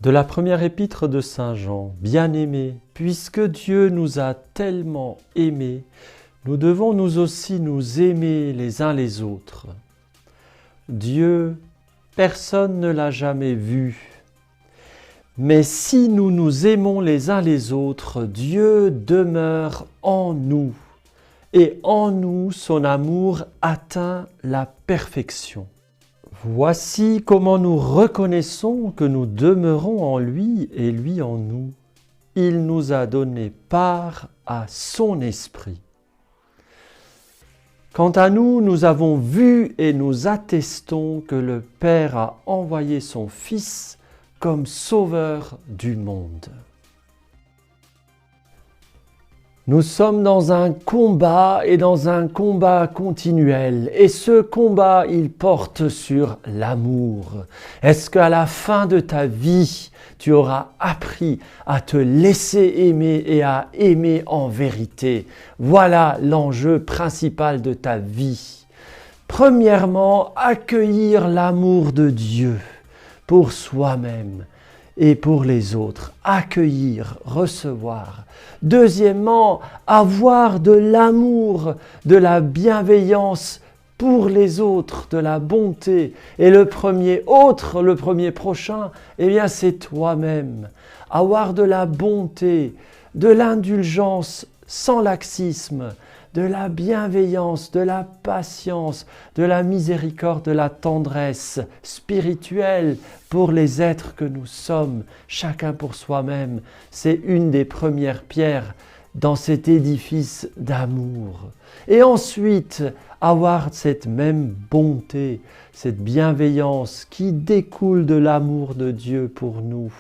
De la première épître de Saint Jean, bien-aimés, puisque Dieu nous a tellement aimés, nous devons nous aussi nous aimer les uns les autres. Dieu, personne ne l'a jamais vu. Mais si nous nous aimons les uns les autres, Dieu demeure en nous, et en nous son amour atteint la perfection. Voici comment nous reconnaissons que nous demeurons en lui et lui en nous. Il nous a donné part à son esprit. Quant à nous, nous avons vu et nous attestons que le Père a envoyé son Fils comme sauveur du monde. Nous sommes dans un combat et dans un combat continuel. Et ce combat, il porte sur l'amour. Est-ce qu'à la fin de ta vie, tu auras appris à te laisser aimer et à aimer en vérité? Voilà l'enjeu principal de ta vie. Premièrement, accueillir l'amour de Dieu pour soi-même et pour les autres, accueillir, recevoir. Deuxièmement, avoir de l'amour, de la bienveillance pour les autres, de la bonté. Et le premier prochain, eh bien c'est toi-même. Avoir de la bonté, de l'indulgence sans laxisme, de la bienveillance, de la patience, de la miséricorde, de la tendresse spirituelle pour les êtres que nous sommes, chacun pour soi-même. C'est une des premières pierres dans cet édifice d'amour. Et ensuite, avoir cette même bonté, cette bienveillance qui découle de l'amour de Dieu pour nous,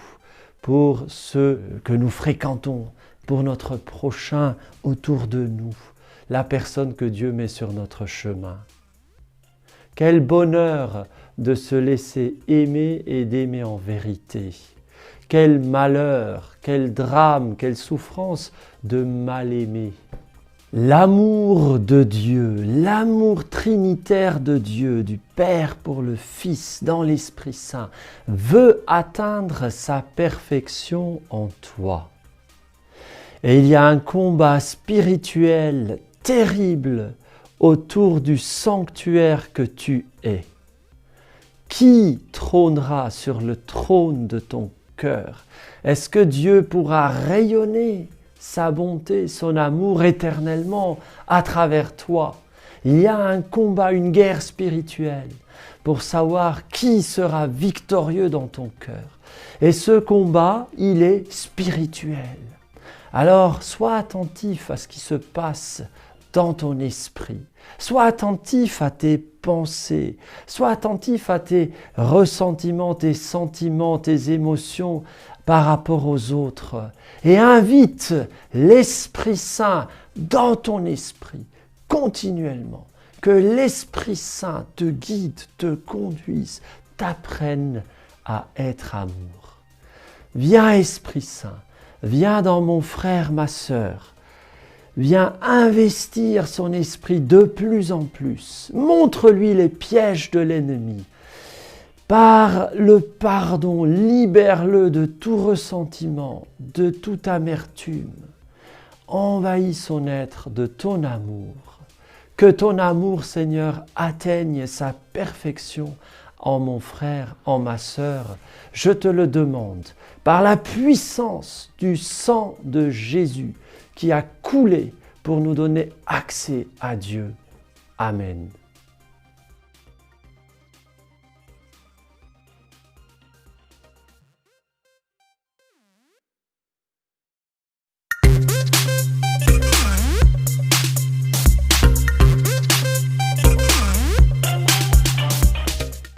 pour ceux que nous fréquentons, pour notre prochain autour de nous, la personne que Dieu met sur notre chemin. Quel bonheur de se laisser aimer et d'aimer en vérité. Quel malheur, quel drame, quelle souffrance de mal aimer. L'amour de Dieu, l'amour trinitaire de Dieu, du Père pour le Fils dans l'Esprit Saint, veut atteindre sa perfection en toi. Et il y a un combat spirituel terrible autour du sanctuaire que tu es. Qui trônera sur le trône de ton cœur? Est-ce que Dieu pourra rayonner sa bonté, son amour éternellement à travers toi? Il y a un combat, une guerre spirituelle pour savoir qui sera victorieux dans ton cœur. Et ce combat, il est spirituel. Alors, sois attentif à ce qui se passe dans ton esprit. Sois attentif à tes pensées. Sois attentif à tes ressentiments, tes sentiments, tes émotions par rapport aux autres. Et invite l'Esprit Saint dans ton esprit continuellement. Que l'Esprit Saint te guide, te conduise, t'apprenne à être amour. Viens, Esprit Saint. Viens dans mon frère, ma sœur. Viens investir son esprit de plus en plus. Montre-lui les pièges de l'ennemi. Par le pardon, libère-le de tout ressentiment, de toute amertume. Envahis son être de ton amour. Que ton amour, Seigneur, atteigne sa perfection en mon frère, en ma sœur. Je te le demande, par la puissance du sang de Jésus qui a coulé pour nous donner accès à Dieu. Amen.